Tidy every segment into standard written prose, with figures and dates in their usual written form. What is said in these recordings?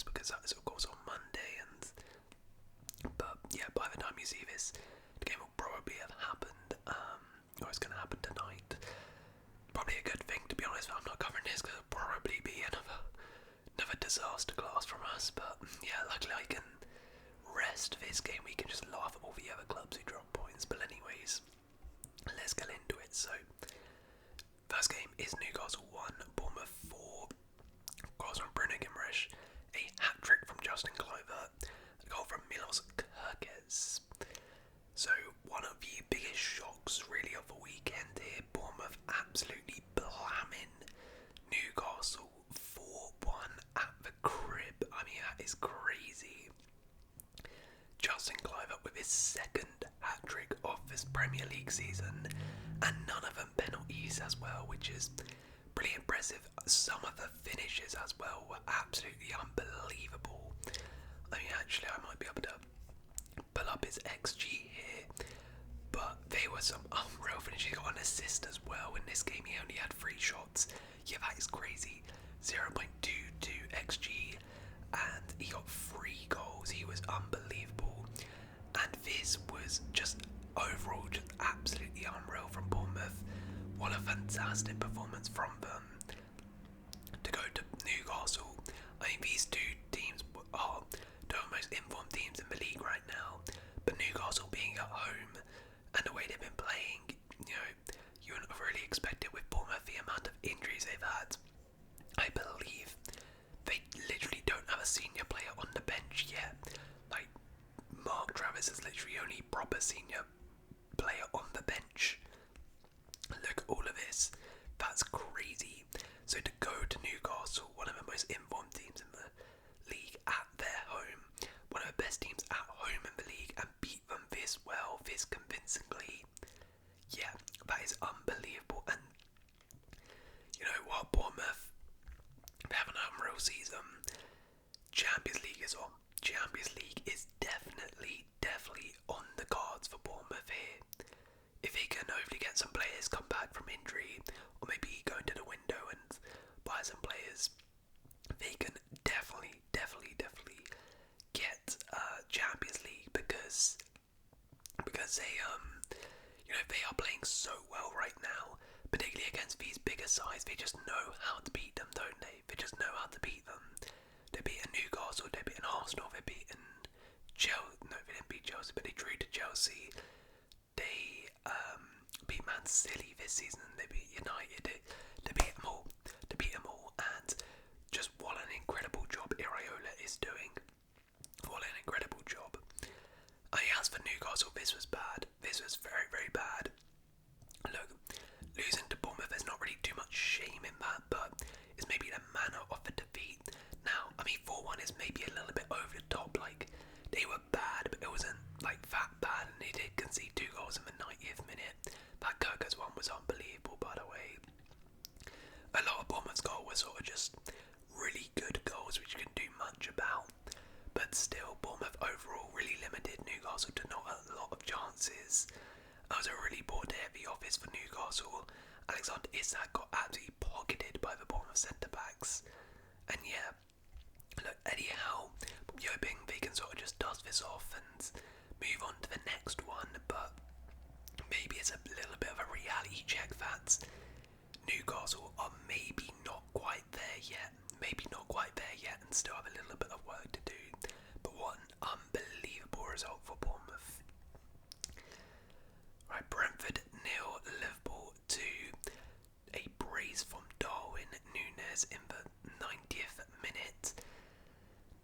post because that is of course on Monday, but yeah, by the time you see this, the game will probably have happened, or it's going to happen tonight. Probably a good thing, to be honest, that I'm not covering this because it'll probably be another disaster class from us. But yeah, luckily I can rest this game. We can just laugh at all the other clubs who drop points. But anyways, let's get into it. So first game is Newcastle 1, Bournemouth 4. Goals from Bruno Guimaraes, a hat-trick from Justin Kluivert, a goal from Milos Kerkez. So one of the biggest shocks really of the weekend here, Bournemouth absolutely blamming Newcastle 4-1 at the crib. I mean, that is crazy. Justin Kluivert with his second hat-trick of this Premier League season, and none of them penalties as well, which is pretty impressive. Some of the finishes as well were absolutely unbelievable. I mean, actually, I might be able to pull up his XG here, but they were some unreal finishes. He got an assist as well in this game. He only had 3 shots. Yeah, that is crazy. 0.22 XG, and he got 3 goals. He was unbelievable, and this was just overall just absolutely unreal from Bournemouth. What a fantastic performance from them. To go to Newcastle, I mean, these two teams are the most informed teams in the league right now, but Newcastle being at home and the way they've been playing, you wouldn't have really expected with Bournemouth the amount of injuries they've had. I believe they literally don't have a senior player on the bench yet. Like, Mark Travis is literally only proper senior player on the bench. Look at all of this. That's crazy. So to go to Newcastle, one of the most informed teams in the league at their home, one of the best teams at home in the league, and beat them this well, this convincingly, yeah, that is unbelievable. And you know what, Bournemouth, they have an unreal season. Champions League is on. Champions League is definitely on the cards for Bournemouth here. If he can hopefully get some players come back from injury, or maybe go into the window and buy some players, they can definitely get Champions League because they are playing so well right now, particularly against these bigger sides. They just know how to beat them, don't they? They just know how to beat them. They beat Newcastle, they beat Arsenal, they beat Chelsea. No, they didn't beat Chelsea, but they drew to Chelsea. They beat Man City this season. They beat United. They beat them all. And just what an incredible job Iraola is doing. What an incredible job. As for Newcastle, this was bad. This was very, very bad. Look, losing to Bournemouth, there's not really too much shame in that, but it's maybe the manner of the defeat. Now, I mean, 4-1 is maybe a little bit over the top. Like, they were bad, but it wasn't like that bad, and they did concede 2 goals in the 90th minute. That Kirkers one was unbelievable, by the way. A lot of Bournemouth's goals were sort of just really good goals, which you can do much about. But still, Bournemouth overall really limited Newcastle to not a lot of chances. That was a really poor day at the office for Newcastle. Alexander Isak got absolutely pocketed by the Bournemouth centre-backs. And yeah, look, Eddie Howe, I'm hoping they can sort of just dust this off and move on to the next one, but maybe it's a little bit of a reality check that Newcastle are maybe not quite there yet, and still have a little bit of work to do. But what an unbelievable result for Bournemouth. Right, Brentford 0, Liverpool 2. A brace from Darwin Nunez in the 90th minute.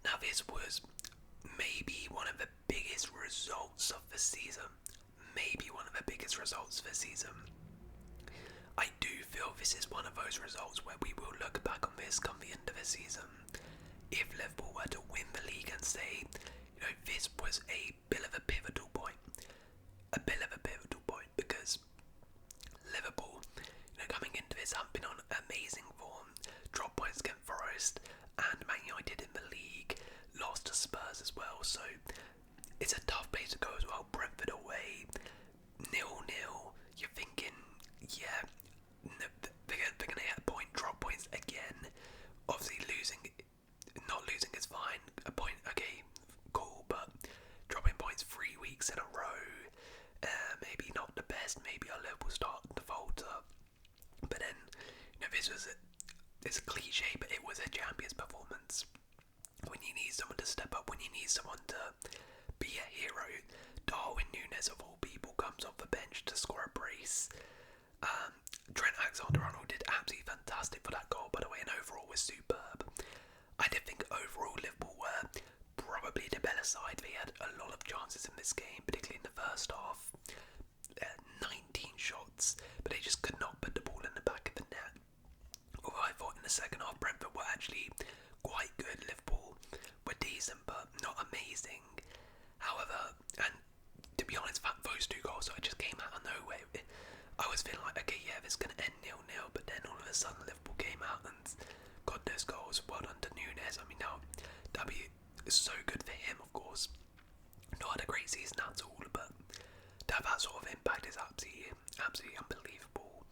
Now this was maybe one of the biggest results of the season. I do feel this is one of those results where we will look back on this come the end of the season. If Liverpool were to win the league and say, this was a bit of a pivotal point. Because Liverpool, coming into this haven't been on amazing form. Dropped points against Forest and Man United in the league. Lost to Spurs as well. So it's a tough place to go as well. Brentford away, 0-0. You're thinking, yeah, they're going to get a point, drop points again. Obviously not losing losing is fine. A point, okay, cool, but dropping points 3 weeks in a row, maybe not the best. Maybe our Liverpool start to falter. But then, it's a cliche, but it was a champion's performance. When you need someone to step up, when you need someone to be a hero, Darwin Nunez of all people comes off the bench to score a brace. Trent Alexander-Arnold did absolutely fantastic for that goal, by the way, and overall was superb. I did think overall Liverpool were probably the better side. They had a lot of chances in this game, particularly in the first half. 19 shots, but they just could not put the ball in the back of the net. Although I thought in the second half Brentford were actually quite good. Liverpool were decent, but not amazing. However, and to be honest, those 2 goals just came out of nowhere. I was feeling like, okay, yeah, this is going to end 0-0, but then all of a sudden Liverpool came out and got those goals. Well done to Nunez. I mean, now, W is so good for him, of course. Not had a great season at all, but to have that sort of impact is absolutely unbelievable.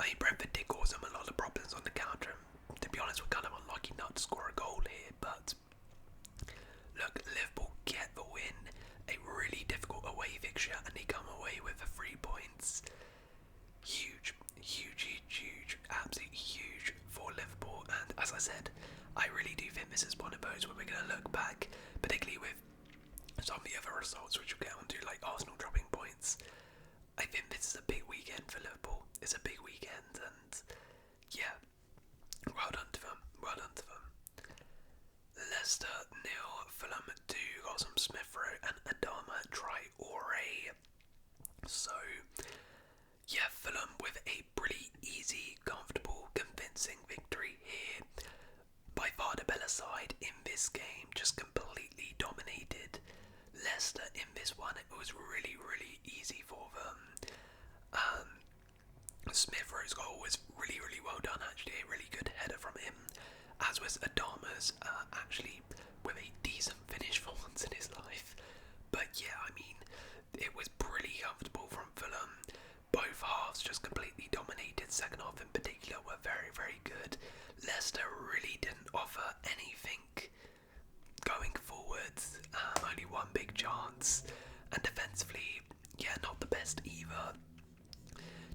I mean, Brentford did cause them a lot of problems on the counter. To be honest, we're kind of unlucky not to score a goal here, but look, Liverpool get the win. A really difficult away fixture, and they come away with the 3 points. Huge, absolutely huge for Liverpool. And as I said, I really do think this is one of those where we're going to look back, particularly with some of the other results which we'll get onto, like Arsenal dropping points. I think this is a big weekend for Liverpool. It's a big weekend, and yeah, well done to them. Leicester 0, Fulham 2, goals from Smith Rowe and Adama Traore. So yeah, Fulham with a pretty easy, comfortable, convincing victory here. By far the better side in this game, just completely dominated Leicester in this one. It was really easy for them. Smith Rowe's goal was really well done, actually. A really good header from him, as was Adama's, actually with a decent finish for once in his life. But yeah, I mean, it was pretty comfortable from Fulham. Both halves just completely dominated. Second half in particular were very good. Leicester really didn't offer anything going forwards. Only one big chance, and defensively, yeah, not the best either.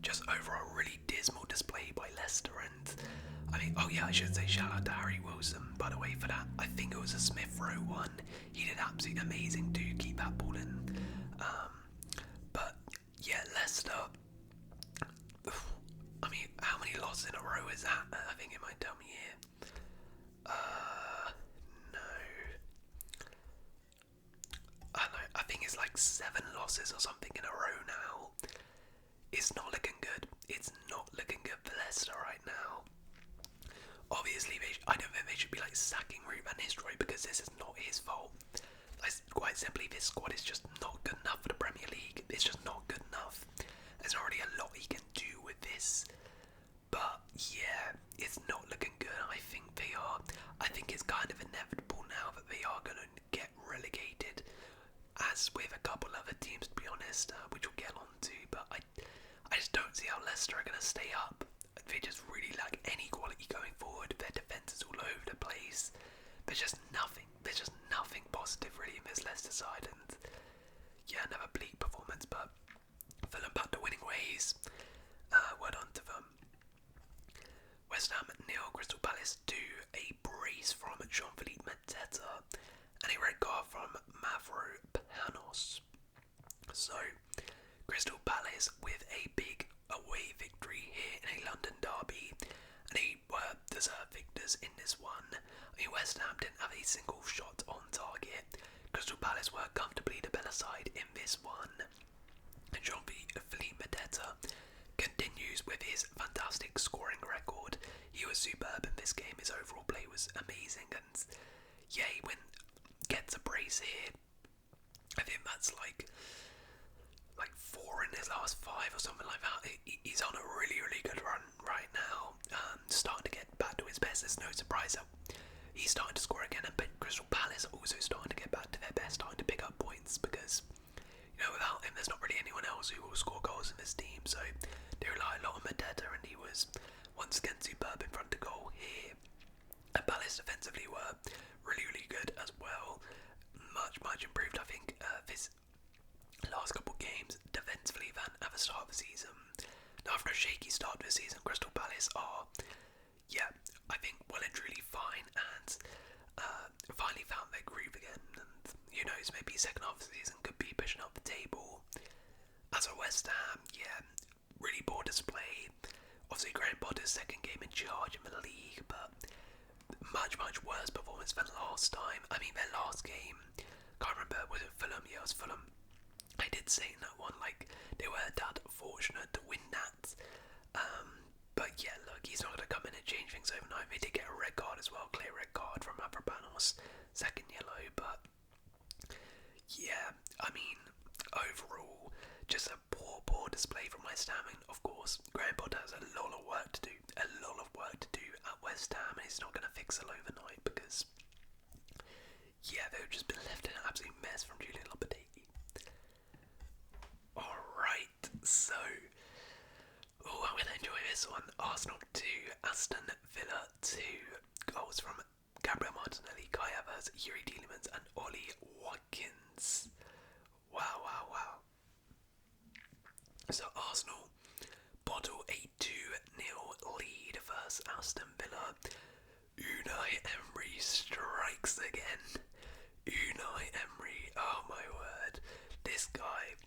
Just overall really dismal display by Leicester. And I mean, oh yeah, I should say shout out to Harry Wilson, by the way, for that. I think it was a Smith Rowe one. He did absolutely amazing to keep that ball in. But yeah, Leicester, I mean, how many losses in a row is that? I think it might tell me here. No. I think it's like 7 losses or something in a row now. It's not looking good. It's not looking good for Leicester right now. Obviously, I don't think they should be like sacking Ruud van Nistelrooy, because this is not his fault. Quite simply, this squad is just not good enough for the Premier League. It's just not good enough. There's already a lot he can do with this. But yeah, it's not looking good. I think it's kind of inevitable now that they are going to get relegated, as with a couple other teams, to be honest, which we'll get on to. But I just don't see how Leicester are going to stay up. They just really lack any quality going forward. Their defence is all over the place. There's just nothing positive really in this Leicester side. And yeah, another bleak performance, but Fulham back to winning ways. Well done to them. West Ham 0, Crystal Palace 2, a brace from Jean-Philippe Mateta, and a red card from Mavropanos. So, Crystal Palace with a big away victory here in a London derby, and they were deserved victors in this one. I mean, West Ham didn't have a single shot on target. Crystal Palace were comfortably the better side in this one. And Jean-Philippe Mateta continues with his fantastic scoring record. He was superb in this game. His overall play was amazing, and yeah, he gets a brace here. I think that's like 4 in his last 5 or something like that. He's on a really good run right now. Starting to get back to his best. There's no surprise that he's starting to score again, and Crystal Palace are also starting to get back to their best, starting to pick up points, because without him there's not really anyone else who will score goals in this team. So they rely a lot on Mateta, and he was once again superb in front of goal here. And Palace defensively were start to the season. Crystal Palace are, yeah, I think well and truly fine, and finally found their groove again. And who knows, maybe second half of the season could be pushing up the table. As for West Ham, yeah, really poor display. Obviously, Graham Potter's second game in charge in the league, but much worse performance than last time. I mean, their last game, can't remember, was it Fulham? Yeah, it was Fulham. I did say in that one, like, they were that fortunate to win that. But yeah, look, he's not going to come in and change things overnight. They did get a red card as well, clear red card from Mavropanos, second yellow. But yeah, I mean, overall, just a poor display from West Ham. And of course, Graham Potter has a lot of work to do, at West Ham, and he's not going to fix it overnight because, yeah, they've just been left in an absolute mess from Julian Lopetegui. Alright, so, I'm going to enjoy this one. Arsenal 2, Aston Villa 2. Goals from Gabriel Martinelli, Kai Havertz, Yuri Tielemans and Ollie Watkins. Wow. So Arsenal bottle a 2-0 lead versus Aston Villa. Unai Emery strikes again. Unai Emery, oh my word. This guy,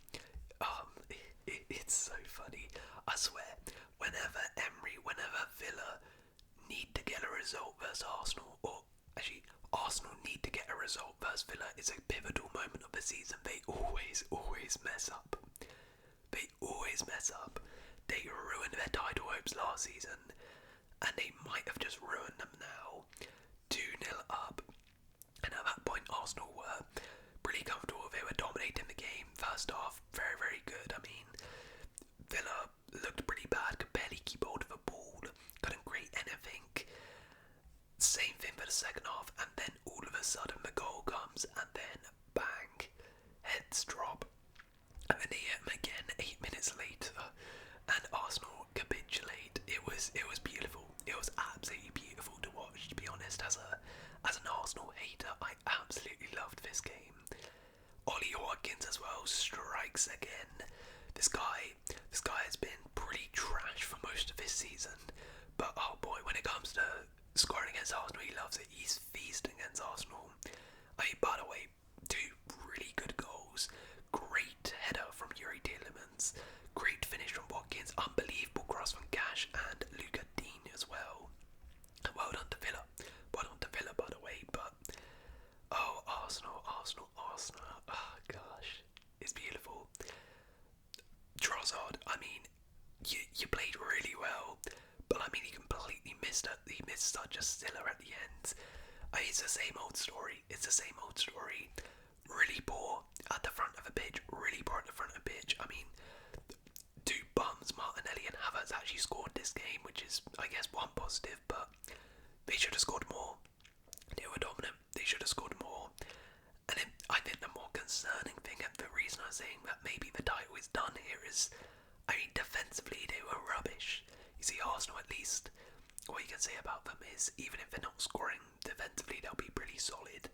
it's so funny. I swear, whenever Villa need to get a result versus Arsenal, or actually Arsenal need to get a result versus Villa, it's a pivotal moment of the season. They always mess up. They ruined their title hopes last season, and they might have just ruined them now. 2-0 up, and at that point Arsenal were pretty comfortable. They were dominating the game. First half, very good. I mean, Villa looked pretty bad, could barely keep hold of the ball, couldn't create anything. Same thing for the second half, and then all of a sudden the goal comes, and then bang, heads drop, and then they hit him again 8 minutes later, and Arsenal capitulate. It was beautiful. It was absolutely beautiful to watch, to be honest. As an Arsenal hater, I absolutely loved this game. Ollie Watkins as well strikes again. This guy has been pretty trash for most of this season, but oh boy, when it comes to scoring against Arsenal, he loves it. He's feasting against Arsenal. I mean, by the way, 2 really good goals. Great header from Yuri Tielemans. Great finish from Watkins. Unbelievable cross from Cash and Luca Dean as well. Well done to Villa. By the way. But oh, Arsenal. Oh gosh, it's beautiful. Trossard, I mean, you played really well, but I mean, he completely missed it. He missed such a stiller at the end. It's the same old story. Really poor at the front of the pitch. I mean, 2 bums, Martinelli and Havertz, actually scored this game, which is, I guess, one positive, but they should have scored more. They were dominant. They should have scored more. And then I think the more concerning thing, and the reason I'm saying that maybe the title is done here, is, I mean, defensively they were rubbish. You see, Arsenal, at least, what you can say about them is, even if they're not scoring defensively, they'll be pretty solid.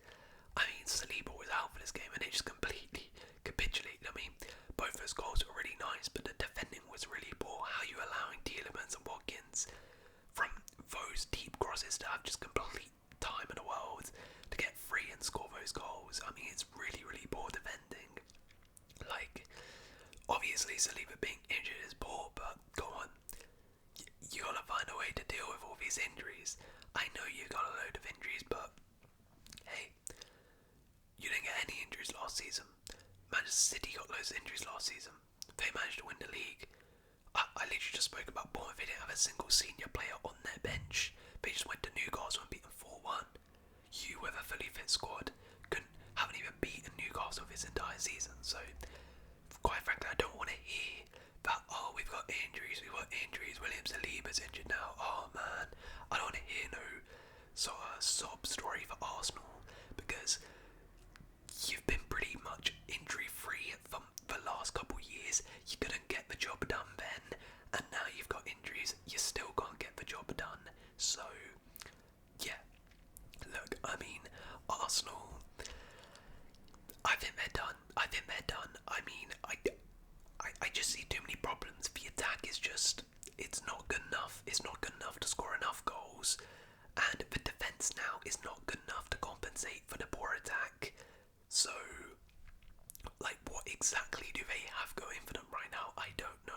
I mean, Saliba was out for this game and they just completely capitulated. I mean, both those goals were really nice, but the defending was really poor. How are you allowing Tielemans and Watkins from those deep crosses to have just complete time in the world to get free and score those goals? I mean, it's really poor defending. Like, obviously Saliba being injured is poor, but go on. You gotta find a way to deal with all these injuries. I know you got a load of injuries, but hey, you didn't get any injuries last season. Manchester City got loads of injuries last season. They managed to win the league. I literally just spoke about Bournemouth. They didn't have a single senior player on their bench. They just went to Newcastle and beat them 4-1. You, with a fully fit squad, haven't even beaten Newcastle this entire season. So, quite frankly, I don't want to hear that, oh, we've got injuries. William Saliba's injured now. Oh man, I don't want to hear no sort of sob story for Arsenal, because you've been pretty much injury free from the last couple of years. You couldn't get the job done then, and now you've got injuries. You still can't get the job done. So yeah, look, I mean, Arsenal, I think they're done. I mean, I just see too many problems. The attack is just, it's not exactly do they have going for them right now? I don't know.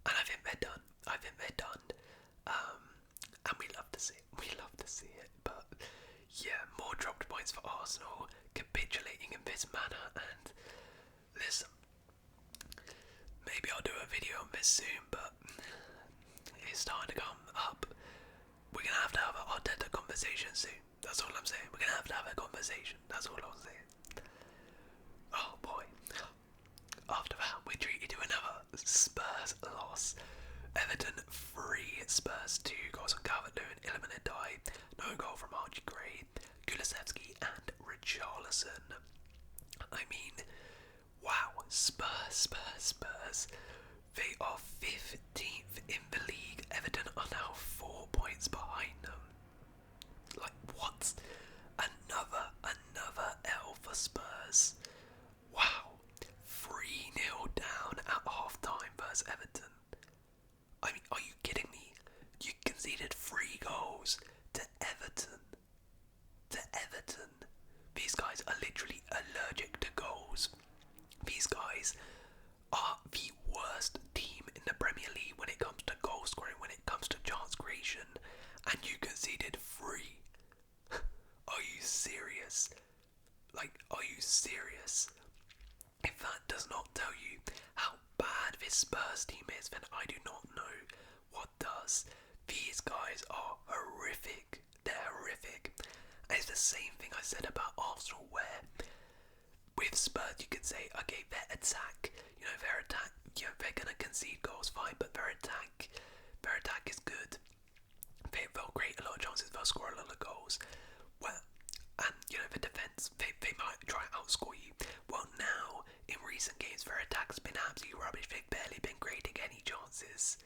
And I think they're done. And we love to see it. But yeah, more dropped points for Arsenal, capitulating in this manner. And listen, maybe I'll do a video on this soon, but it's starting to come up. We're gonna have an Arteta conversation soon. That's all I'm saying. We're gonna have a conversation. That's all I'm saying. Oh boy. After that, we're treated to another Spurs loss. Everton 3, Spurs 2. Goals on Calvert-Lewin, Ilman Ndiaye. No goal from Archie Gray, Kulusevski and Richarlison. I mean, wow. Spurs. They are 15th in the league. Everton are now 4 points behind them. Like, what? Another L for Spurs. Wow. 3-0 down at half time versus Everton. I mean, are you kidding me? You conceded 3 goals to Everton. These guys are literally allergic to goals. These guys are the worst team in the Premier League when it comes to goal scoring, when it comes to chance creation, and you conceded 3. Are you serious? Are you serious? If that does not tell you how bad this Spurs team is, then I do not know what does. These guys are horrific. They're horrific. And it's the same thing I said about Arsenal, where with Spurs you could say, okay, their attack, they're gonna concede goals, fine, but their attack is good. They'll create a lot of chances, they'll score a lot of goals. Well, and the defence, they might try and outscore you. Well, now in recent games their attack's been absolutely rubbish. They've barely been creating any chances,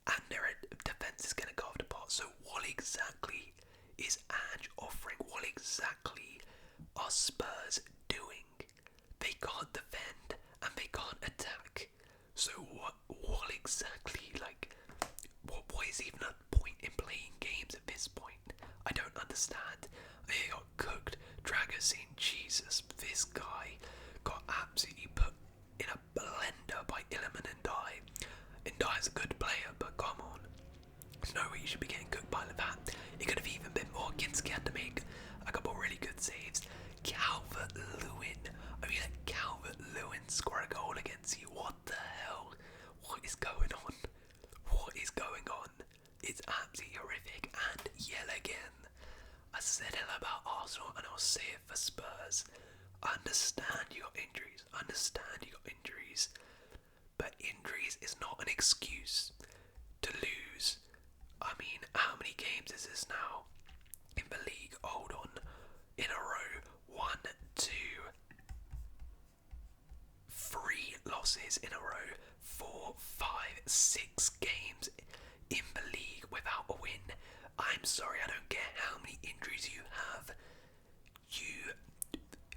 and their defence is going to go off the pot. So what exactly is Ange offering? What exactly are Spurs doing? They can't defend and they can't attack. So what exactly, what is even a point in playing games at this point? I don't understand. They got cooked. Dragosine, Jesus, this guy got absolutely put in a blender by Ilman Ndiaye. Ndiaye's a good player, but come on. There's no way you should be getting cooked by that. It could have even been more. Kinski had to make a couple really good saves. Calvert-Lewin. I mean, let Calvert-Lewin score a goal against you. What the hell? What is going on? It's absolutely horrific. And yet again, I said it about Arsenal and I'll say it for Spurs. I understand you got injuries. But injuries is not an excuse to lose. I mean, how many games is this now in the league? Hold on. In a row. 1, 2, 3 losses in a row. 4, 5, 6 games in the league without a win. I'm sorry, I don't care how many injuries you have. You,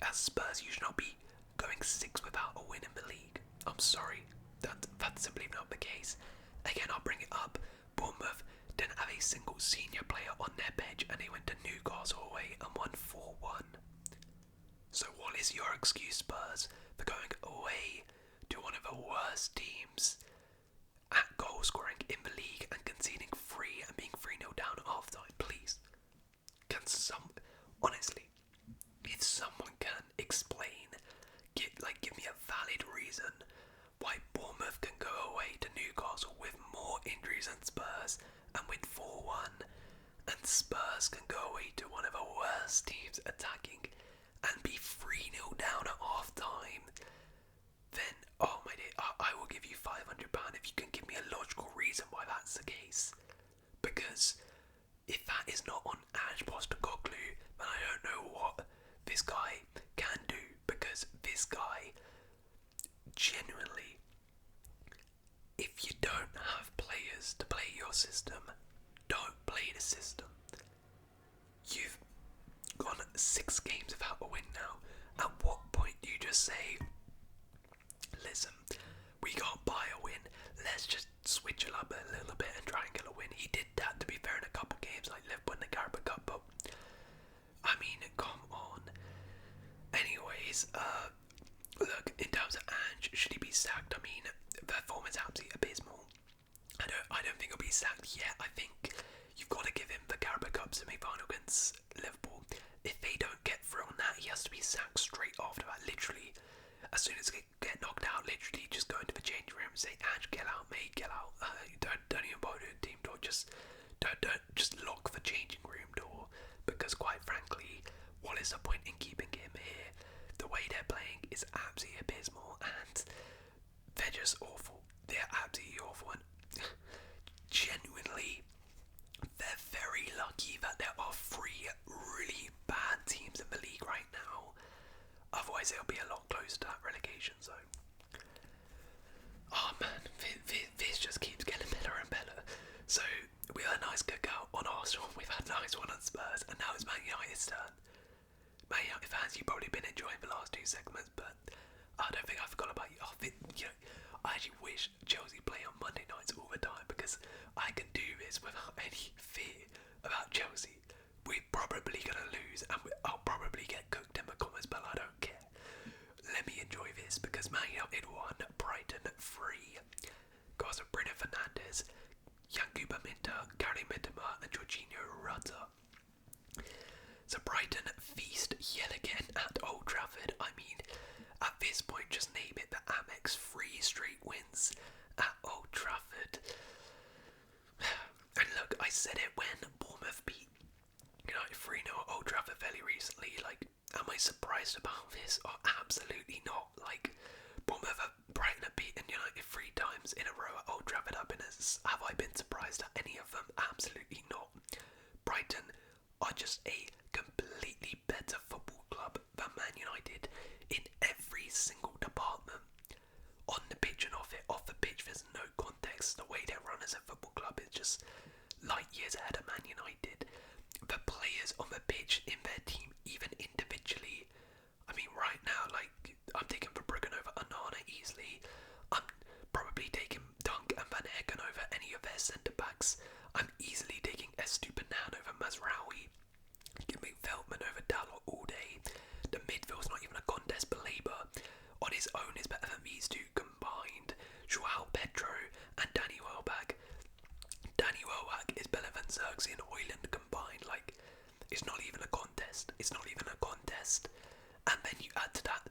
as Spurs, you should not be going 6 without a win in the league. I'm sorry, that's simply not the case. Again, I'll bring it up. Bournemouth didn't have a single senior player on their bench, and they went to Newcastle away and won 4-1. So what is your excuse, Spurs, for going away to one of the worst teams at goal scoring in the league and conceding 3 and being 3-0 down at half time? Please, honestly, if someone can explain, give me a valid reason why Bournemouth can go away to Newcastle with more injuries than Spurs and win 4-1, and Spurs can go away to one of the worst teams attacking and be 3-0 down at half time, then, oh my dear, I will give you £500 if you can give me a logical reason why that's the case. Because if that is not on Ange Postecoglou, then I don't know what this guy can do. Because this guy, genuinely, if you don't have players to play your system, don't play the system. You've gone 6 games without a win now. At what point do you just say, listen, we can't buy a win, let's just switch it up a little bit and try and get a win? He did that, to be fair, in a couple games like Liverpool in the Carabao Cup, but I mean, come on. Anyways, should he be sacked? I mean, their form is absolutely abysmal. I don't think he'll be sacked yet. I think you've got to give him the Carabao Cup semi-final against Liverpool. If they don't get through on that, he has to be sacked straight after that. Literally, as soon as they get knocked out, literally just go into the changing room and say, "Ange, get out, mate, get out." Don't even bother the team door. Just don't just lock the changing room door, because quite frankly, what is the point in keeping him here? The way they're playing is absolutely abysmal, and they're just awful. They're absolutely awful, and genuinely, they're very lucky that there are 3 really bad teams in the league right now. Otherwise, it'll be a lot closer to that relegation zone. Oh man, this just keeps getting better and better. So, we had a nice cookout on Arsenal, we've had a nice one on Spurs, and now it's Man United's turn. Man United fans, you've probably been enjoying the last 2 segments, but I don't think I forgot about you. I actually wish Chelsea play on Monday nights all the time, because I can do this without any fear about Chelsea. We're probably going to lose, and I'll probably get cooked in the comments, but I don't care. Let me enjoy this, because Man United won, Brighton 3. Goals of Bruno Fernandes, Yankuba Minter, Gary Mitoma, and Jorginho Rutter. So Brighton feast yet again at Old Trafford. I mean, at this point, just name it the Amex, 3 straight wins at Old Trafford. And look, I said it when Bournemouth beat United 3-0 at Old Trafford fairly recently. Like, am I surprised about this? Oh, absolutely not. Like, Brighton have beaten United 3 times in a row at Old Trafford. Have I been surprised at any of them? Absolutely not. Brighton are just a completely better football club than Man United in every single department. On the pitch and off it. Off the pitch, there's no context. The way they run as a football club is just light years ahead of Man United. The players on the pitch in their team, even individually, I mean, right now, like, I'm taking Verbruggen over Onana easily. I'm probably taking Dunk and Van Hecken over any of their centre-backs. I'm easily taking Estupiñán over Mazraoui. Give me Veltman over Dalot all day. The midfield's not even a contest. Belabor on his own is better than these 2 combined. Joao Pedro and Danny Welbeck. Danny Welbeck is better than Xerxes and Højlund combined. Like, it's not even a contest. It's not even a contest. And then you add to that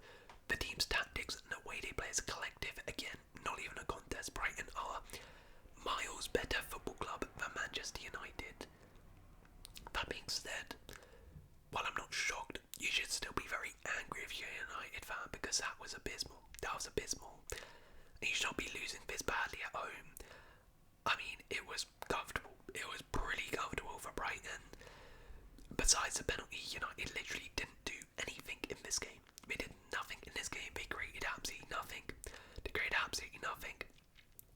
the team's tactics and the way they play as a collective. Again, not even a contest. Brighton are miles better football club than Manchester United. That being said, while I'm not shocked, you should still be very angry if you're a United fan, because that was abysmal. That was abysmal. And you should not be losing this badly at home. I mean, it was comfortable. It was pretty comfortable for Brighton. Besides the penalty, United literally didn't do anything in this game. They did nothing in this game. They created absolutely nothing. They created absolutely nothing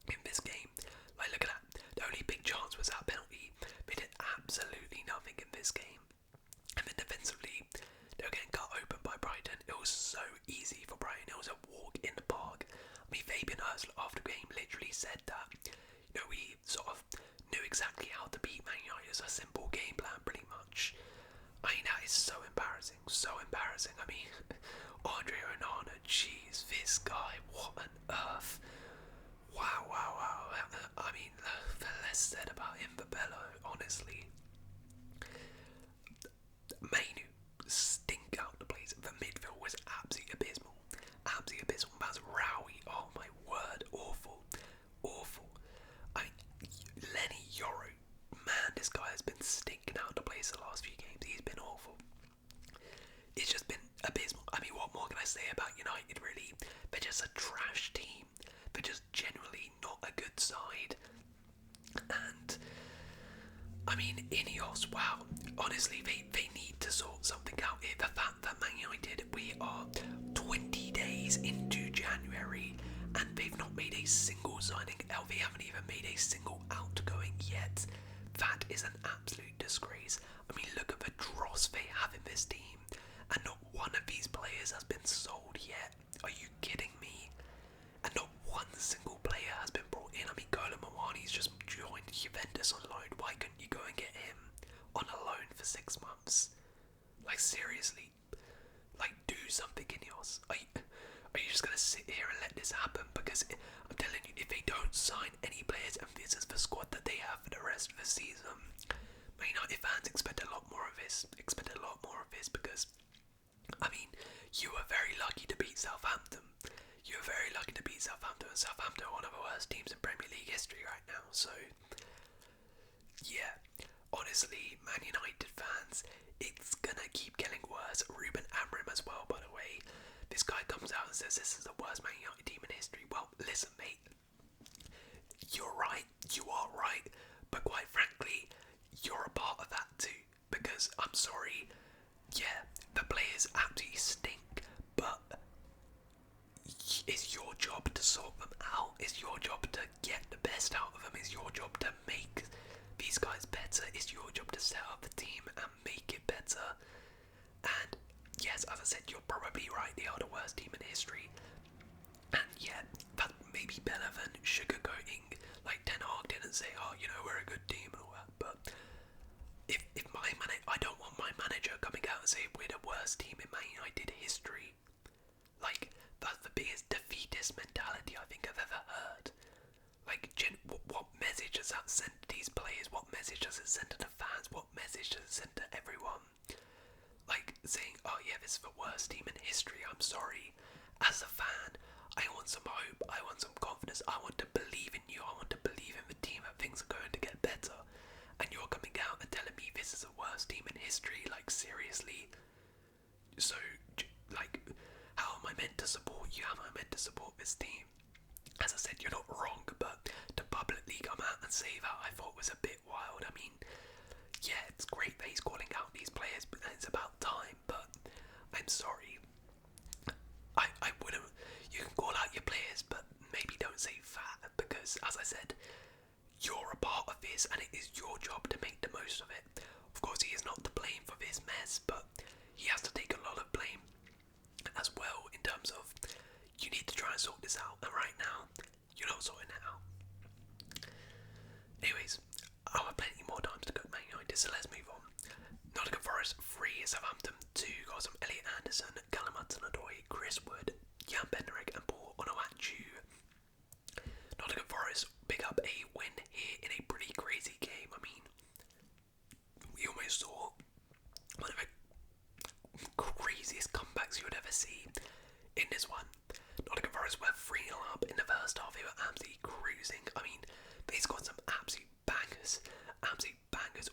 in this game. Like, look at that. The only big chance was that penalty. They did absolutely nothing in this game. And then defensively, they were getting cut open by Brighton. It was so easy for Brighton. It was a walk in the park. I mean, Fabian Hurst after the game literally said that, we sort of knew exactly how to beat Man United. It was a simple game plan, pretty much. I mean, that is so embarrassing. So embarrassing. I mean, Andre Onana, jeez, this guy, what on earth? Wow. I mean, the less said about him, the better, honestly. Mainu stink out the place. The midfield was absolutely abysmal. Absolutely abysmal. Mazraoui, oh my word, awful. I mean, Lenny Yoro, man, this guy has been stinking out the place the last few games. He's been awful. It's just been abysmal. I mean, what more can I say about United, really? They're just a trash team. They're just generally not a good side. And I mean, Ineos, wow, honestly, they need to sort something out here. The fact that Man United, we are 20 days into January and they've not made a single signing. They haven't even made a single outgoing yet. That is an absolute disgrace. I mean, look at the dross they have in this team, and not one of these players has been sold yet. Are you kidding me? And not one single player has been brought in. I mean, Gola Mawani's just joined Juventus on loan. Why couldn't you go and get him on a loan for 6 months? Like, seriously, like, do something, Ineos. Are are you just going to sit here and let this happen? Because I'm telling you, if they don't sign any players and this is the squad that they have for the rest of the season, Man United fans expect a lot more of this. Because, I mean, you were very lucky to beat Southampton. And Southampton are one of the worst teams in Premier League history right now. So, yeah, honestly, Man United fans, it's gonna keep getting worse. Ruben Amorim as well, by the way. This guy comes out and says this is the worst Man United team in history. Well, listen, mate, you're right. You are right. But quite frankly, you're a part of that too. Because, I'm sorry, yeah, the players absolutely stink, but it's your job to sort them out. It's your job to get the best out of them. It's your job to make these guys better. It's your job to set up the team and make it better. And yes, as I said, you're probably right. They are the worst team in history. And yeah, that may be better than sugarcoating. Like Ten Hag didn't say, oh, you know, we're a good team and all that. But if my manager, I don't want my manager coming out and saying we're the worst team in Man United history. Like, that's the biggest defeatist mentality I think I've ever heard. Like, what message does that send to these players? What message does it send to the fans? What message does it send to everyone? Like, saying, oh yeah, this is the worst team in history. I'm sorry. As a fan, I want some hope. I want some confidence. I want to believe in you. I want to believe in the team that things are going to get better. And you're coming out and telling me this is the worst team in history. Like, seriously. So, like, how am I meant to support you? How am I meant to support this team? As I said, you're not wrong, but to publicly come out and say that, I thought was a bit wild. I mean, yeah, it's great that he's calling out these players, but it's about time. But I'm sorry, I wouldn't. You can call out your players, but maybe don't say that, because as I said, you're a part of this, and it is your job to make the most of it. Of course, he is not to blame for this mess, but he has to take a lot of blame as well, in terms of you need to try and sort this out, and right now you're not sorting it out. Anyways, I have plenty more times to go to Man United, so let's move on. Nottingham Forest 3, Southampton 2, goals from Elliot Anderson, Callum Hudson-Odoi, Chris Wood, Jan Bednarek and Paul Onuachu. Nottingham Forest pick up a win here in a pretty crazy game. I mean, we almost saw one of the craziest comebacks you would ever see in this one. Nottingham Forest were 3-0 up in the first half. They were absolutely cruising. I mean, they scored some absolute bangers.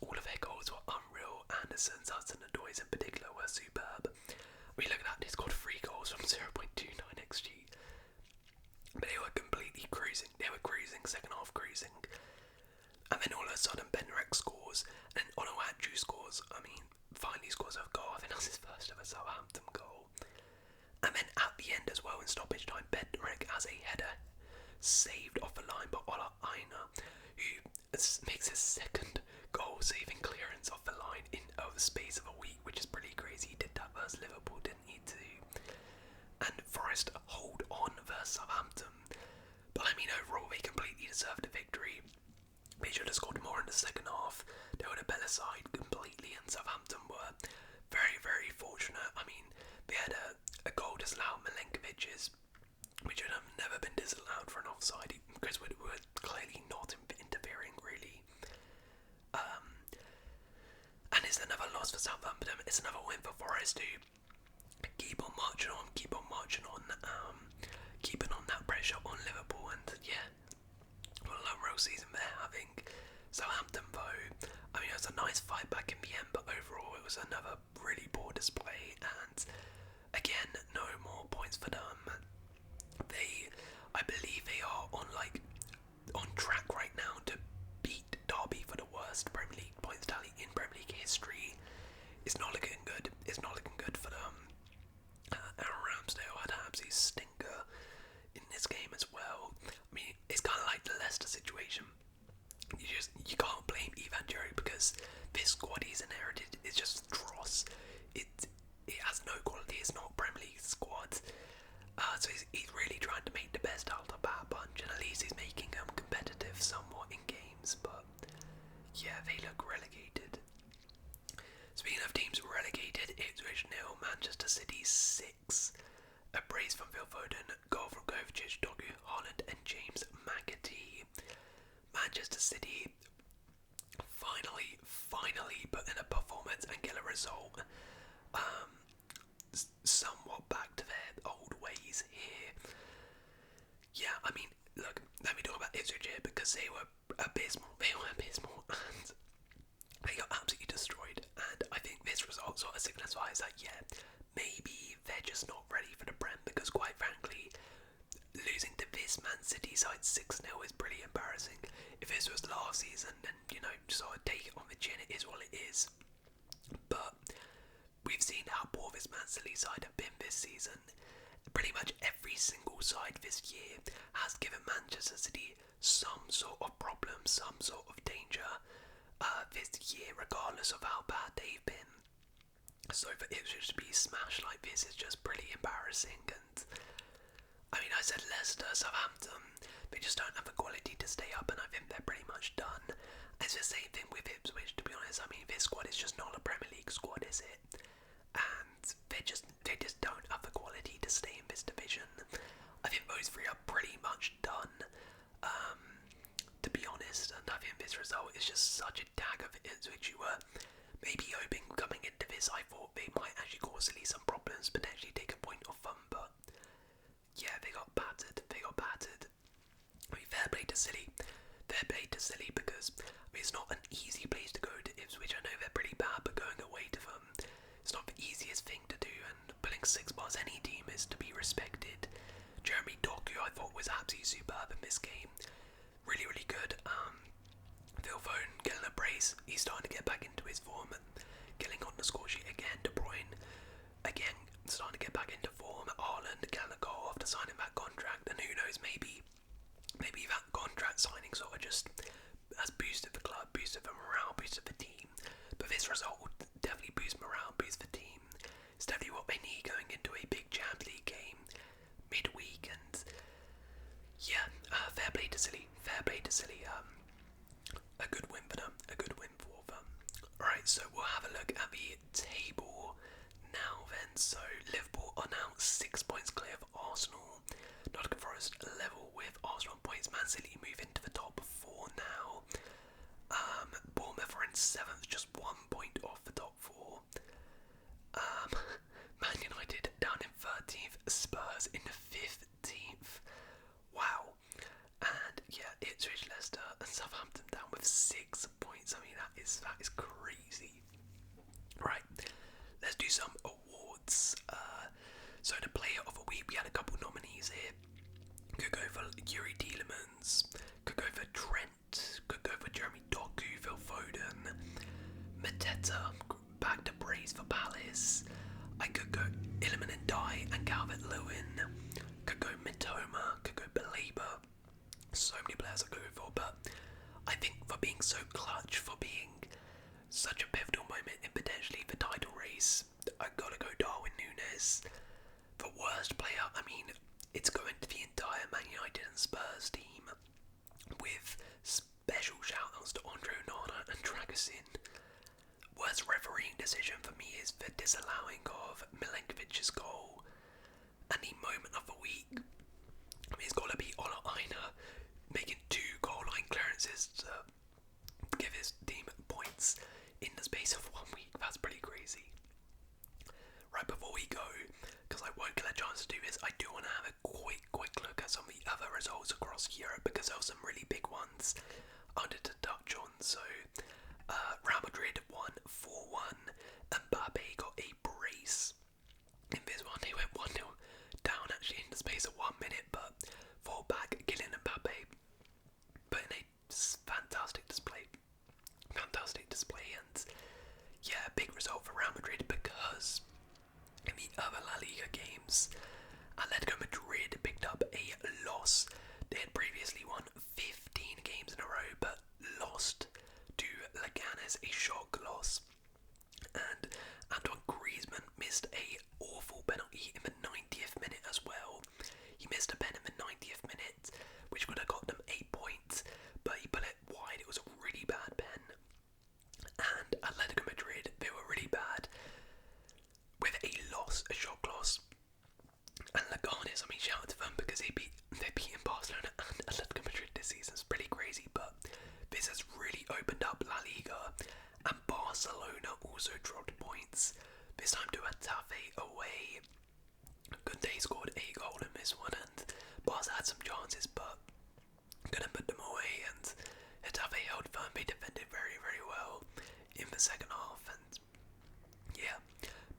All of their goals were unreal. Anderson's, Hudson-Odoi's in particular were superb. I mean, look at that. They scored 3 goals from 0.29 XG. But they were completely cruising. They were cruising, second half cruising. And then all of a sudden, Bednarek scores, and Onuachu scores. I mean, finally scores a goal. I think that's his first ever Southampton goal. And then at the end as well, in stoppage time, Bednarek has a header saved off the line by Ola Aina, who makes his second goal-saving clearance off the line in the space of a week, which is pretty crazy. He did that versus Liverpool, didn't he, too? And Forest hold on versus Southampton. But I mean, overall, they completely deserved the victory. They should have scored more in the second half. They were the better side completely, and Southampton were very, very fortunate. I mean, they had a goal disallowed, Milenkovic's, which would have never been disallowed for an offside, because we were clearly not interfering, really. And it's another loss for Southampton. It's another win for Forest, who keep on marching on, keeping on that pressure on Liverpool, and yeah, what a real season they're having. Southampton, though, I mean, it was a nice fight back in the end, but overall it was another really poor display, and again, no more points for them. I believe they are on track right now to beat Derby for the worst Premier League points tally in Premier League history. It's not looking good. It's not looking good for them. Aaron Ramsdale had an absolute stinker in this game as well. I mean, it's kind of like the Leicester situation. You can't blame Ivan Jerry, because this squad he's inherited is just dross. It has no quality. It's not Premier League squad. So he's really trying to make the best out of a bad bunch, and at least he's making them competitive somewhat in games. But yeah, they look relegated. Speaking of teams relegated, Ipswich 0, Manchester City 6. A brace from Phil Foden Manchester City finally put in a performance and get a result. Somewhat back to their old ways here. Yeah, I mean, look, let me talk about Ipswich here because they were abysmal. And they got absolutely destroyed. And I think this result sort of signifies that, yeah, maybe they're just not ready for the Prem because, quite frankly, losing to this Man City side 6-0 is pretty embarrassing. If this was last season, then, sort of take it on the chin, it is what it is. But we've seen how poor this Man City side have been this season. Pretty much every single side this year has given Manchester City some sort of problem, some sort of danger this year, regardless of how bad they've been. So for Ipswich to be smashed like this is just pretty embarrassing. And I mean, I said Leicester, Southampton, they just don't have the quality to stay up, and I think they're pretty much done. It's the same thing with Ipswich, to be honest. I mean, this squad is just not a Premier League squad, is it? And they just don't have the quality to stay in this division. I think those three are pretty much done, to be honest. And I think this result is just such a dagger for Ipswich. You were maybe hoping coming into this, I thought they might actually cause City some problems, potentially take a point off them, but yeah, they got battered. I mean, fair play to City. Because it's not an easy place to go to Ipswich. I know they're pretty bad, but going away to them, it's not the easiest thing to do, and pulling 6 past any team is to be respected. Jeremy Doku, I thought, was absolutely superb in this game. Really, really good. Phil Foden getting a brace. He's starting to get back into his form and getting on the score sheet again. De Bruyne, again, starting to get back into form. Haaland getting a goal after signing that contract, and who knows, maybe that contract signing sort of just has boosted the club, boosted the morale, boosted the team. But this result will definitely boost morale, boost the team. It's definitely what they need going into a big Champions League game midweek. And yeah, fair play to City. A good win for them. Alright, so we'll have a look at the table now then. So Liverpool are now 6 points clear of Arsenal. Nottingham Forest level with Arsenal points. Man City move into the top 4 now. Bournemouth are in 7th, just 1 point off the top 4. Man United down in 13th. Spurs in 15th. Wow. And yeah, Ipswich, Leicester and Southampton down with 6 points. I mean, that is crazy. Right, let's do some awards. So the player of the week, we had a couple nominees here. Could go for Yuri Tielemans, could go for Trent, could go for Jeremy Doku, Phil Foden, Mateta, back to Brace for Palace. I could go Iliman and Dye and Calvert-Lewin. Could go Mitoma, could go Belabor. So many players I go for, but I think for being so clutch, for being such a pivotal moment in potentially the title race, I gotta go Darwin Nunez. For worst player, I mean, it's going to the entire Man United and Spurs team, with special shout-outs to Andre Onana and Dragusin. Worst refereeing decision for me is the disallowing of Milenkovic's goal, and the moment of the week, I mean, it's got to be Ola Aina making 2 goal line clearances to give his team points in the space of 1 week. That's pretty crazy. Right, before we go, because I won't get a chance to do this, I do want to have a quick look at some of the other results across Europe, because there were some really big ones I wanted to touch on. So Real Madrid won 4-1. Mbappe got a brace. In this one, they went 1-0 down actually in the space of 1 minute, but fall back, Kylian Mbappe put in a fantastic display. And yeah, big result for Real Madrid, because in the other La Liga games, Atletico Madrid picked up a loss. They had previously won 15 games in a row, but lost to Leganes, a shock loss. And Antoine Griezmann missed a awful penalty in the 90th minute as well. He missed a pen in the 90th minute, which would have got them 8 points, but he put it wide. It was a really bad pen. And Atletico Madrid, they were really bad with a shock loss. And Leganes, I mean, shout out to them, because they beat Barcelona and Atletico Madrid this season. It's pretty crazy, but this has really opened up La Liga, and Barcelona also dropped points, this time to Getafe away. Kunde scored a goal in this one, and Barca had some chances, but couldn't put them away, and Getafe held firm. They defended very, very well in the second half, and yeah,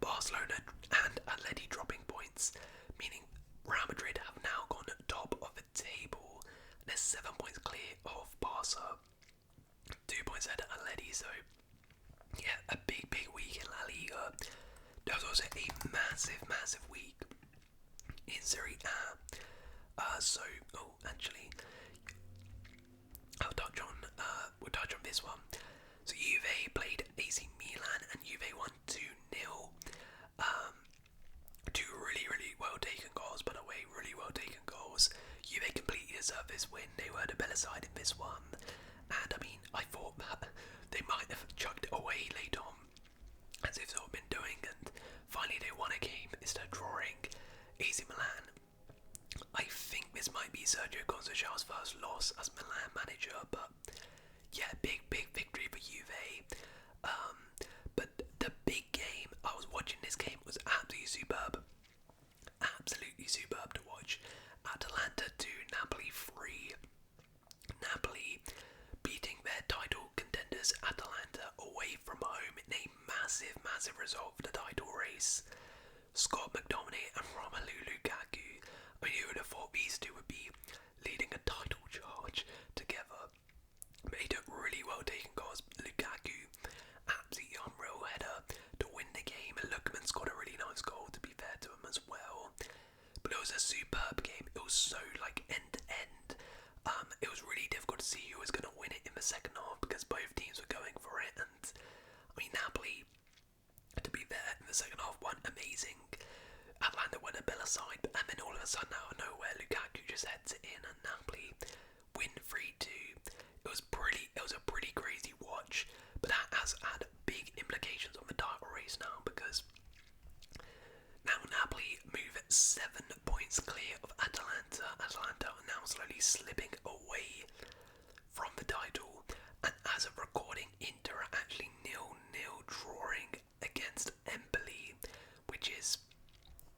Barcelona and Atleti dropping points, meaning Real Madrid have now gone top of the table. They're 7 points clear of Barca, 2 points ahead of Atleti, so yeah, a big, big week in La Liga. There was also a massive, massive week in Serie A. We'll touch on this one. So Juve played AC Milan and Juve won 2-0. Two really, really well taken goals, by the way, really well taken goals. Juve completely deserved this win. They were the better side in this one. And I mean, I thought that they might have chucked it away late on, as they've sort of been doing, and finally they won a game instead of drawing. AC Milan, I think this might be Sergio Conceição's first loss as Milan manager, but yeah, big, big victory for Juve. But the big game, I was watching this game, was absolutely superb. Absolutely superb to watch. Atalanta 2, Napoli 3. Napoli beating their title contenders Atalanta away from home in a massive, massive result for the title race. Scott McTominay and Romelu Lukaku. I mean, who would have thought these two would be leading a title charge together? But he took really well taken goals. Lukaku, absolutely unreal header to win the game. And Lookman scored a really nice goal, to be fair to him as well. But it was a superb game. It was so end to end. It was really difficult to see who was going to win it in the second half because both teams were going for it. And I mean, Napoli, to be there in the second half, won amazing. Atlanta were the better side, and then all of a sudden out of nowhere, Lukaku just heads it in, and Napoli win 3-2. It was a pretty crazy watch, but that has had big implications on the title race now, because now Napoli move 7 points clear of Atalanta. Atalanta are now slowly slipping away from the title, and as of recording, Inter are actually 0-0 drawing against Empoli, which is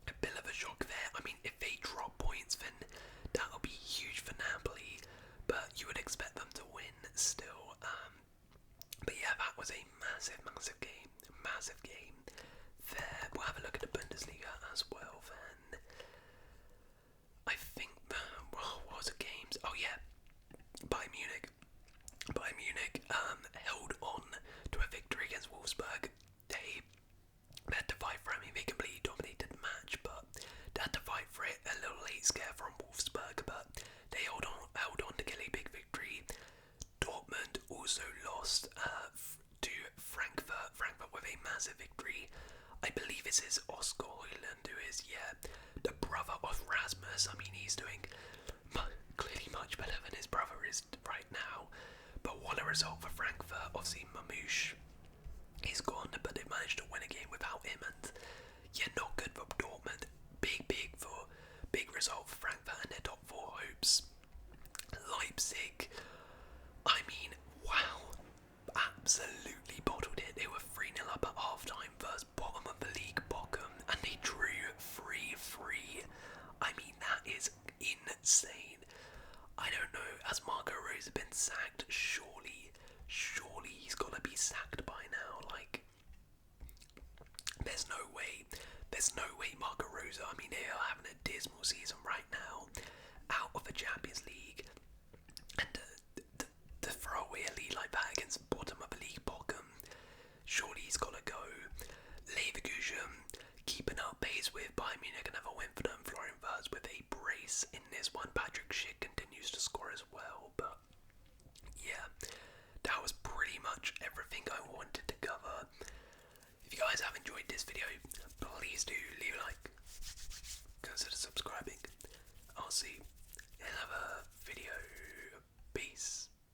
a bit of a shock there. I mean, if they drop points, then that'll be huge for Napoli, but you would expect them to win still. But yeah, that was a massive, massive game. Massive game there. We'll have a look at the Bundesliga as well then. I think, what was the games? Oh yeah, Bayern Munich held on to a victory against Wolfsburg. They had to fight for it. I mean, they completely dominated the match, but they had to fight for it. A little late scare from Wolfsburg, but they held on to get a big victory. Dortmund also lost to Frankfurt. Frankfurt with a massive victory. I believe this is Oscar Højlund, who is, the brother of Rasmus. I mean, he's doing clearly much better than his brother is right now. But what a result for Frankfurt. Obviously, Mamouche is gone, but they managed to win a game without him, and not good for Dortmund. Big result for Frankfurt and their top 4 hopes. Leipzig, I mean, wow, absolutely bottled it. They were 3-0 up at half time versus bottom of the league, Bochum, and they drew 3-3. I mean, that is insane. I don't know, has Marco Rose been sacked? Surely he's got to be sacked by now. There's no way Marco Rose, I mean, they are having a dismal season right now, out of the Champions League, and to throw away a lead like that against bottom of the league Bochum, surely he's got to go. Leverkusen keeping up pace with Bayern Munich, another win for them. Florian Wirtz with a brace in this one. Patrick Schick continues to score as well, but yeah, that was pretty much everything I wanted to cover. If you guys have enjoyed this video, please do leave a like, consider subscribing. I'll see you in another video.